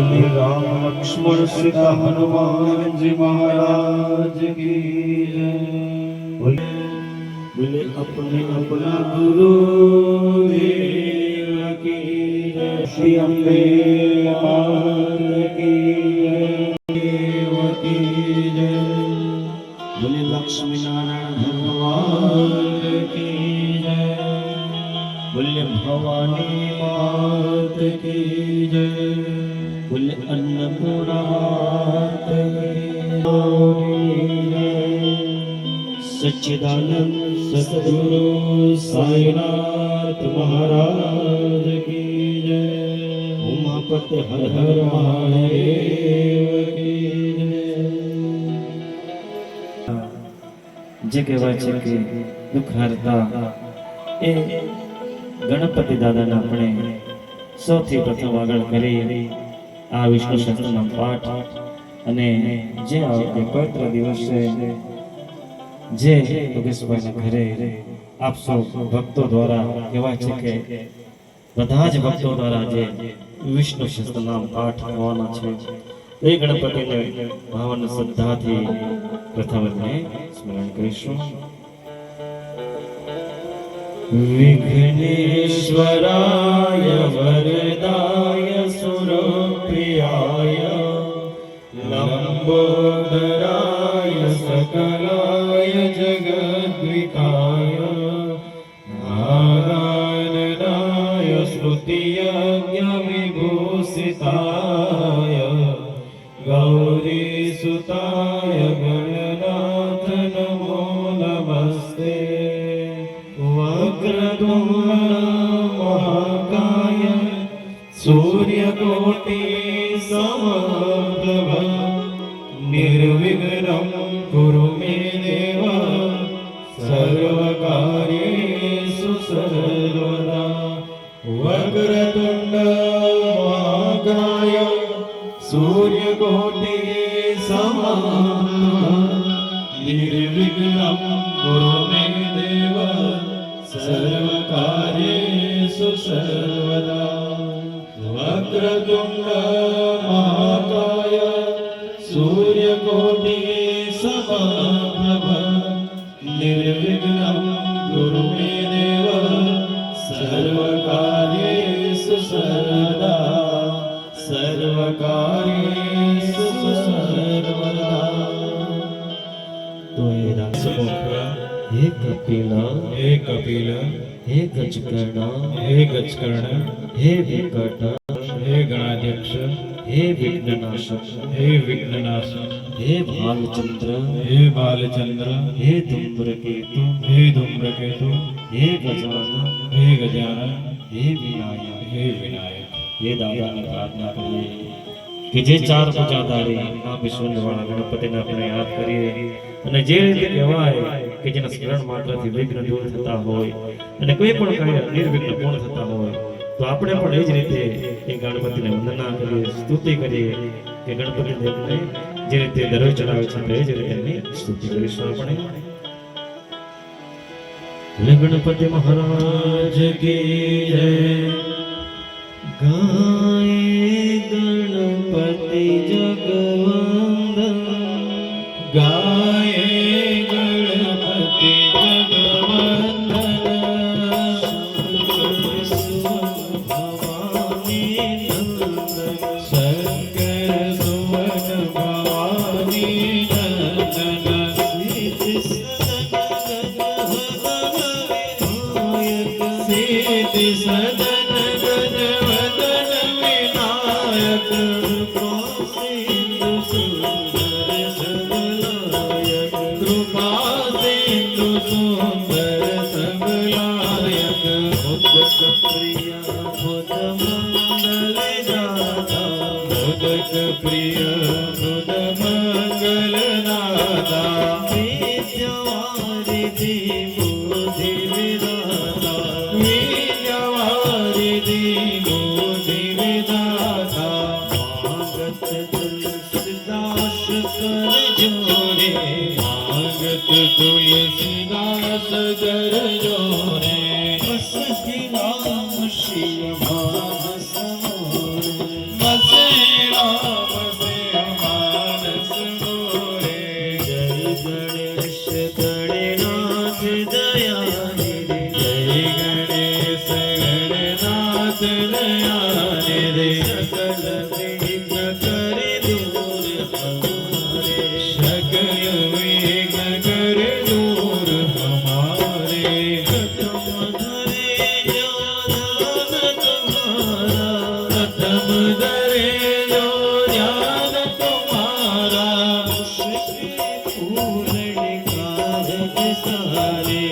बोले राम लक्ष्मण सीता हनुमान जी महाराज की जय। बोले अपने अपना गुरु देव की जय। श्री अम्बे मात की जय, देव की जय। बोले लक्ष्मी नारायण भगवान की जय। बोले भवानी मात की जय। बोले अन्नपूर्णा मात की जय। सच्चिदानंद सद्गुरु साईनाथ महाराज की जय। उमापति हर हर महादेव की जय। जे कहेवाय छे के दुख हरता ए गणपति दादा ने अपने सौथी प्रथम आगळ करी आ विष्णु सहस्त्रनाम पाठ अने जे आ पवित्र दिवसे जे योगेशभाई ने घरे आप सौ भक्तों द्वारा कहेवाय छे के बधा ज भक्तों द्वारा जे विष्णु सहस्त्रनाम पाठ करवाना छे ए गणपति ने भावन श्रद्धा थी प्रथम स्मरण करीशुं। विघ्नेश्वराय वरदाय सुरप्रियाय लंबोदराय सकलाय जगद्विकाय नारायणाय स्तुतियज्ञ विभूषिताय गौरीसुताय गणनाथ नमो नमस्ते। वक्रतुंड महाकाय सूर्यकोटि समप्रभ निर्विघ्नं कुरु मे देव सर्वकार्येषु सर्वदा। वक्रतुंड महाकाय सूर्यकोटि समप्रभ निर्विघ्नं कुरु मे देव सर्वकार्येषु सर्वदा। वक्रतुंड महाकाय सूर्यकोटि समप्रभ निर्विघ्नं कुरु मे देव सर्वकार्येषु सर्वदा। सर्वकार्येषु सर्वदा। तो ये हे कपिला हे कपिला हे गजकर्ण हे गजकर्ण हे विकट हे गणाध्यक्ष हे विघ्ननाशक हे विघ्ननाशक हे बालचंद्र हे बालचंद्र हे धूम्रकेतु हे धूम्रकेतु हे गजानन हे गजानन हे विनायक हे विनायक। ये दादा ने प्रार्थना करिए कि जे चार पूजाधारी आ विश्ववाળા गणपतिને આપણે યાદ કરીએ અને જે રીતે કહેવાય કે જેના સ્મરણ માત્રથી વિઘ્ન દૂર થતા હોય અને કોઈ પણ કાર્ય નિર્વિઘ્ન પૂર્ણ થતા હોય તો આપણે પણ એ જ રીતે એ ગણપતિને વંદના કરીએ સ્તુતિ કરીએ કે ગણપતિ દેવને જે રીતે દરરોજ ચડાવે છે એ જ રીતે એની સ્તુતિ કરીશું આપણે। ગણપતિ મહારાજ की जय। गाए गणपति जगवंदन गाए गणपति जगवंदन भवानी नंदन शंकर सुवन भवानी नंदन सिद्धि सदन प्रिय बुध मंगल नादा विद्यावारिधि बुद्धि विदाता विद्यावारिधि बुद्धि विदाता आगत तुलसीदास कर जोरे आगत तुलसीदास कर जोरे बस नाम शिव भास मोरे बस धरे जो ध्यान तुम्हारा, उसके पूर्ण कारज सारे,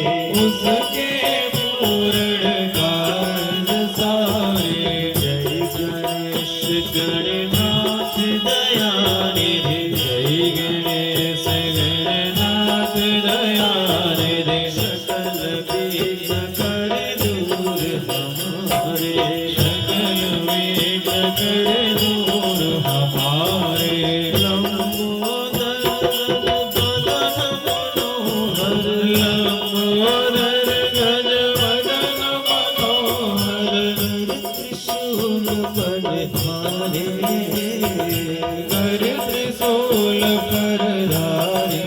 उसके पूर्ण कारज सारे। जय गणेश गणनाथ दयानिधि, जय गणेश गणनाथ दयानिधि, सकल विघ्न कर दूर हमारे, सकल विघ्न कर दूर हमारे। लंबोदर गगन मनोहर, लंबोदर गज वदन मनोहर, त्रिशूल बलधारे, कर त्रिशूल परधारी।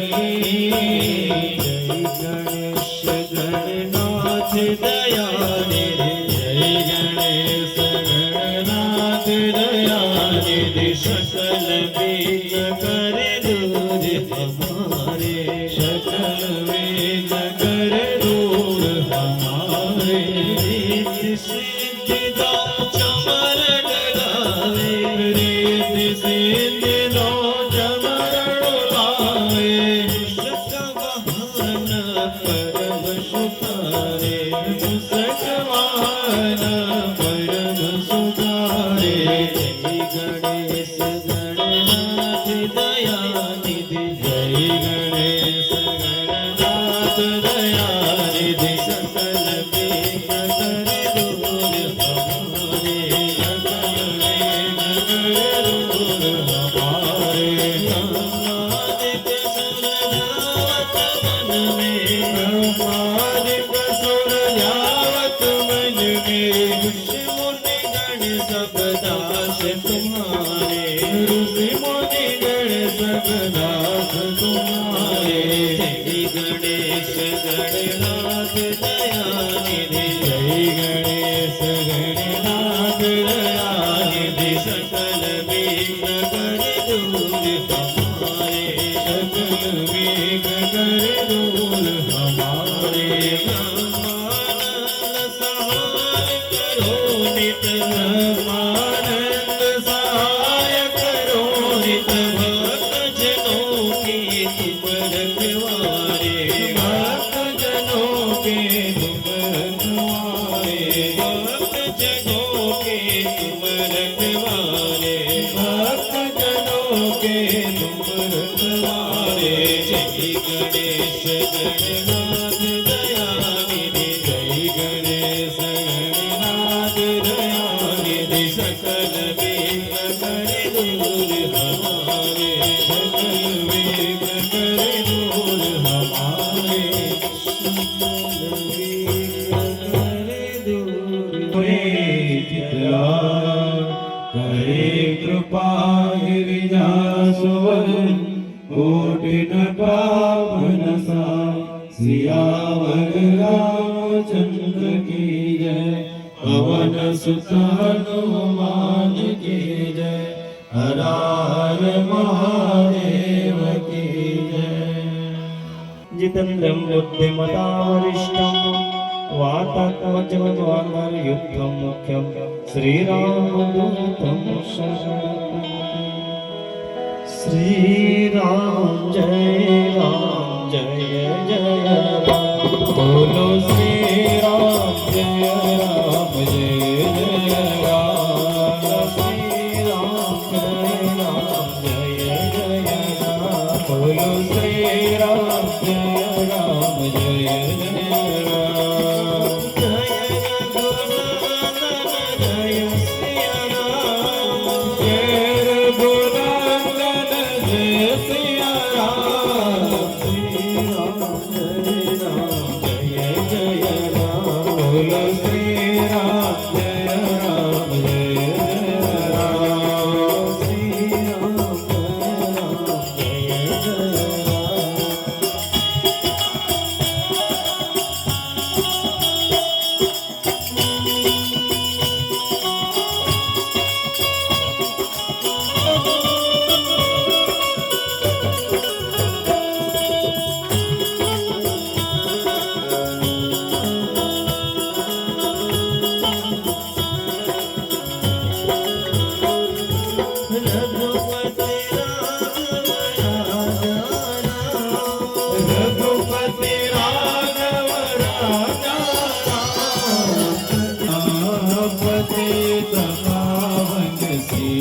जय गणेश गणनाथ दयानिधि, जय गणेश गणनाथ दयानिधि, सकल विघ्न कर दूर हमारे, सकल विघ्न कर दूर हमारे। रिद्धि सिद्धि दो चमरण गावे, रिद्धि सिद्धि दो चमरण लावे, सकवाहन परम सुखारे, सकवाहन परम सुखारे। जय गणेश गणनाथ दयानिधि, जय गणेश गणनाथ दयानिधि, सकल विघ्न कर दूर हमारे, सकल विघ्न कर दूर हमारे। ब्रह्मादिक सुर जावत मन में, ब्रह्मादिक सुर जावत मन में, ऋषि मुनि गण सब दास तुम्हारे, ऋषि मुनि गण सब दास तुम्हारे। जय गणेश गणनाथ दयानिधि, जय गणेश गणनाथ दयानिधि, सकल विघ्न कर दूर हमारे, सकल विघ्न कर दूर हमारे। ब्रह्मानंद सहाय करो नित, ब्रह्मानंद सहाय करो नित, भक्त जनों की तुम रखवारे, भक्त जनों के तुम रखवारे, भक्त जनों के तुम रखवारे, भक्त जनों के तुम रखवारे। जय गणेश गणनाथ दयानिधि, जय गणेश गणनाथ दयानिधि, सकल विघ्न कर दूर हमारे, सकल विघ्न कर दूर हमारे। करे कृपा गिरिजासुवन, कोटिन पावन सा, सियावर रामचंद्र की जय, पवन सुत हनुमान की जय, हर हर महादेव की जय। जितेन्द्रं बुद्धिमता वरिष्ठं वातात्मजमद्वानरयुद्धं मुख्यं श्रीरामदूतं शरणं। श्रीराम जय जय राम, बोलो श्री राम जय राम जय जय राम। श्री राम जय जय राम, बोलो श्री राम जय राम जय जय राम। जय रघुनंदन जय सिया राम,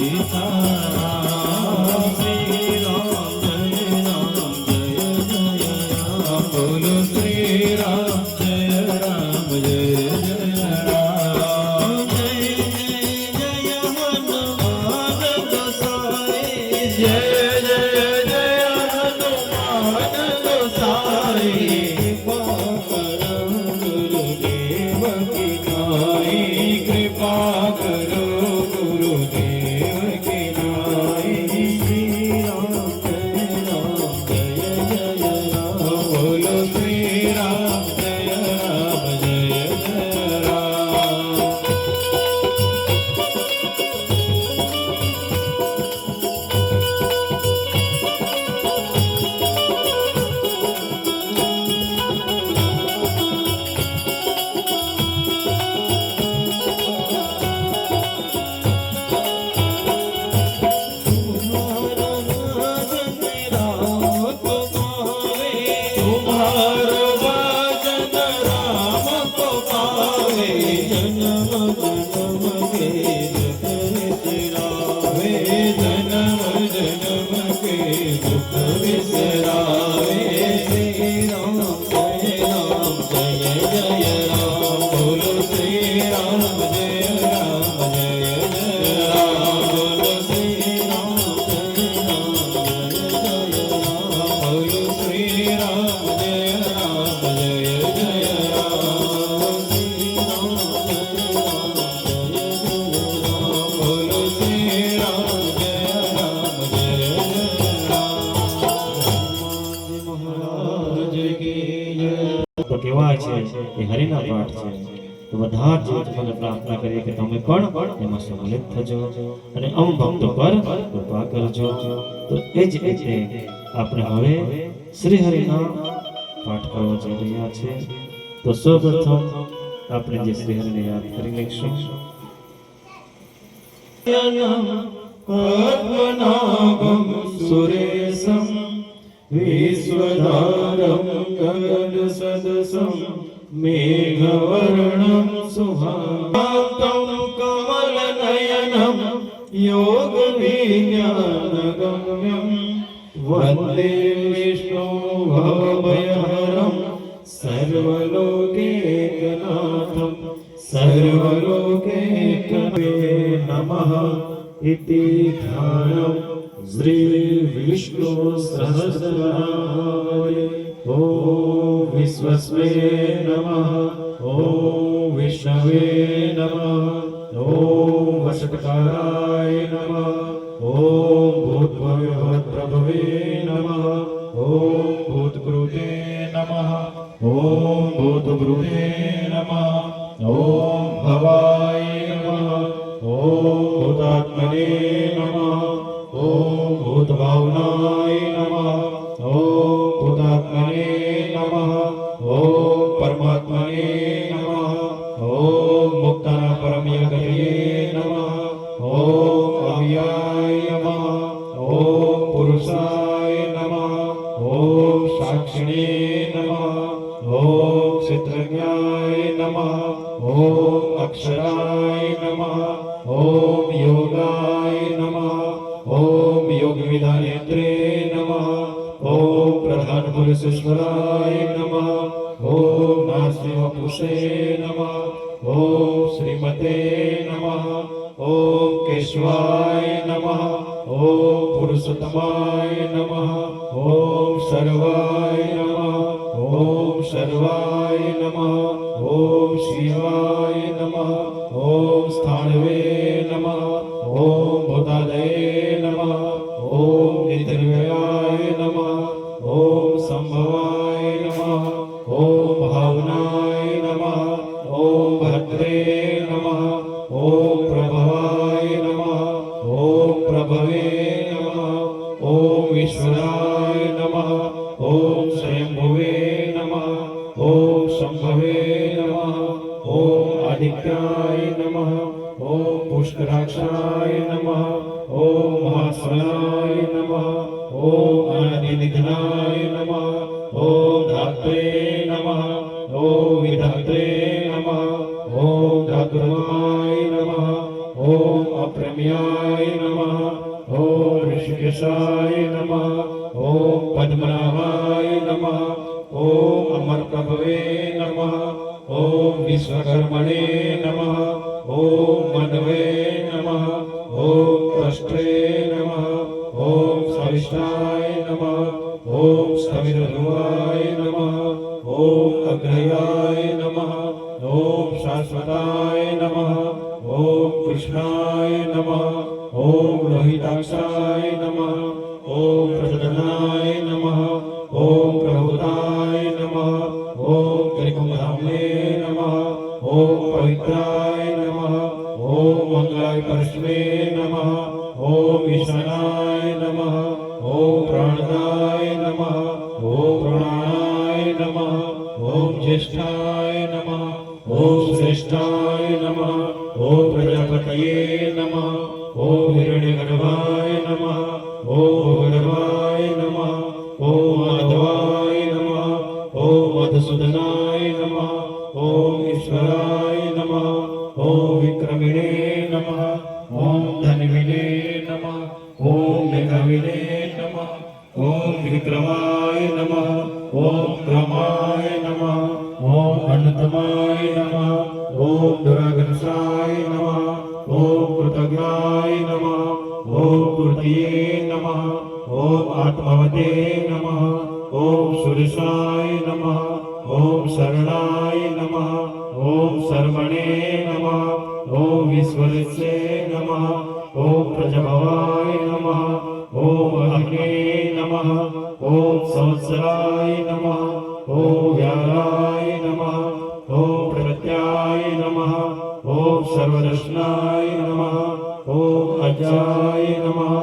સીતારામ શ્રી રામ જય રામ જય જય રામ બોલો શ્રી રામ જય રામ જય જય રામ જય જય જય હનુમાન ગોસાઈ જય જય જય હનુમાન ગોસાઈ કૃપા કરો ગુરુદેવ કી નાઈ શ્રી રામ જય રામ જય જય રામ બોલો શ્રી રામ જય રામ જય જય રામ तुम्हारा भजन राम को पावे जन्म जन्म के दुख बिसरावे जन्म जन्म के दुख बिसरावे श्री राम जय जय राम बोलो श्री राम जय राम जय जय राम बोलो श्री राम जय राम जय जय राम बोलो श्री राम जय राम जय जय राम श्री राम जय राम जय जय राम बोलो श्री राम जय राम जय जय राम महाराज की जय તો કહેવાય છે એ હરિના પાઠ છે તો બધા જ તમને પ્રાર્થના કરીએ કે તમે પણ એમાં સંમિલિત થજો અને અમ ભક્તો પર કૃપા કરજો તો એ જ રીતે આપણે હવે શ્રી હરિના પાઠ કરવા જઈ રહ્યા છે તો સૌપ્રથમ આપણે જે શ્રી હરિને યાદ કરી લઈશું पद्मनाभं सुरेशं विश्वधारं गगनसदसं मेघवर्णं सुहान्तं कमलनयनं योगविज्ञानगम्यं वन्दे विष्णु भवभयहरं सर्वलोकैकनाथं सर्वलोकैकनाथे नमः इति ध्यानं श्री विष्णु सहस्रनामावली ॐ विश्वस्वे नमः ॐ विष्णवे नमः ॐ वषट्काराय नमः ॐ भूतभव्यभवत्प्रभवे नमः ॐ भूतकृते नमः ॐ भूतभृते नमः ॐ भवाय नमः ॐ भूतात्मने नमः ॐ भूतभावनाय नमः ॐ भूतात्मने नमः ॐ परमात्मने नमः ॐ मुक्तानां परमयोगतये नमः ॐ अव्ययाय नमः ॐ पुरुषाय नमः ॐ साक्षिणे नमः ॐ क्षेत्रज्ञाय नमः ॐ अक्षराय नमः ॐ योगाय नमः ॐ योगविधानेत्रे नमः ॐ प्रधानपुरुषेश्वराय नमः ॐ नास्तिवपुषे नमः ॐ श्रीमते नमः ॐ केशवाय नमः ॐ पुरुषोत्तमाय नमः ॐ सर्वाय नमः ॐ सर्वाय नमः ॐ शिवाय नमः ॐ स्थाणवे नमः ॐ भूतादये नमः ॐ निधिर्व्ययाय नमः ॐ संभवाय नमः ॐ भावनाय नमः ॐ भद्रे नमः ॐ प्रभवाय नमः ॐ प्रभवे नमः ॐ ईश्वराय नमः ॐ स्वयंभुवे नमः ॐ शंभवे नमः ॐ आदित्याय नमः ॐ पुष्कराक्षाय नमः ॐ महास्वनाय नमः ॐ अनादिनिधनाय नमः ॐ धात्रे नमः ॐ विधात्रे नमः ॐ धातुर्माय नमः ॐ अप्रम्याय नमः शीर्षाय नमः ओम पद्मनाभाय नमः ओम अमरप्रभवे नमः ओम विश्वकर्मणे नमः ओम मनवे नमः ओम त्वष्ट्रे नमः ओम सविष्टाय नमः ओम स्थविरध्रुवाय नमः ओम अग्रयाय नमः ओम शाश्वताय नमः ओम कृष्णाय नमः ओम लोहिताक्षाय नमः ओम प्रचोदनाय नमः ओम प्रभुताय नमः ओम त्रिकुंभधाम्ने नमः ओम पवित्राय नमः ओम मंगलाय परस्मे नमः ओम ईशानाय नमः ओम प्राणदाय नमः ओम प्राणाय नमः ओम ज्येष्ठाय नमः ओम श्रेष्ठाय नमः ओम प्रजापतये नमः ओम हिरण्यगर्भाय नमः ओम भगवाय नमः ओम माधवाय नमः ओम मधुसूदनाय नमः ओम ईश्वराय नमः ओम विक्रमिणे नमः ओम धन्विने नमः ओम मेधाविने नमः ओम विक्रमाय नमः ओम क्रमाय नमः ओम अन्नतमाय नमः ओम दुरागंसाय नमः ओम कृतज्ञाय नमः ओम कृतिये नमः ओम आत्मवते नमः ओम सुरेशाय नमः ओम शरणाय नमः ओम सर्वणे नमः ओम विश्वरसे नमः ओम प्रजभवाय नमः ओम अग्ने नमः ओम संवत्सराय नमः ओम व्यालाय नमः ओम प्रत्याय नमः ओम सर्वदर्शनाय नमः ओम अजाय नमः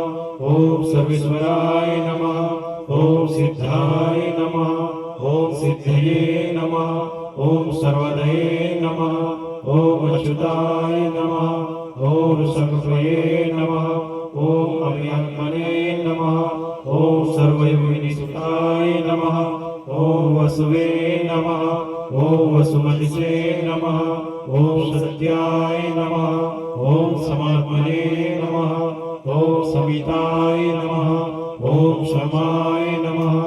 ओम सर्वेश्वराय नमः ओम सिद्धाय नमः ओम सिद्धये नमः ओम सर्वदये नमः ओम अच्युताय नमः ओम सर्वये नमः ओम अव्यात्मने नमः ओम सर्वयोगिनी सुताय नमः ओम वसुवे नमः ओम वसुमतिसे नमः ओम सत्याय नमः ओम समात्मने नमः ओम सविताय नमः ओम क्षमाय नमः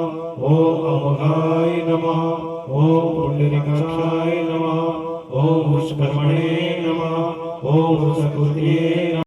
ओम अमोघाय नमः ओम पुंडरीकाक्षाय नमः ओम वृषकर्मणे नमः ओम वृषकृत्ये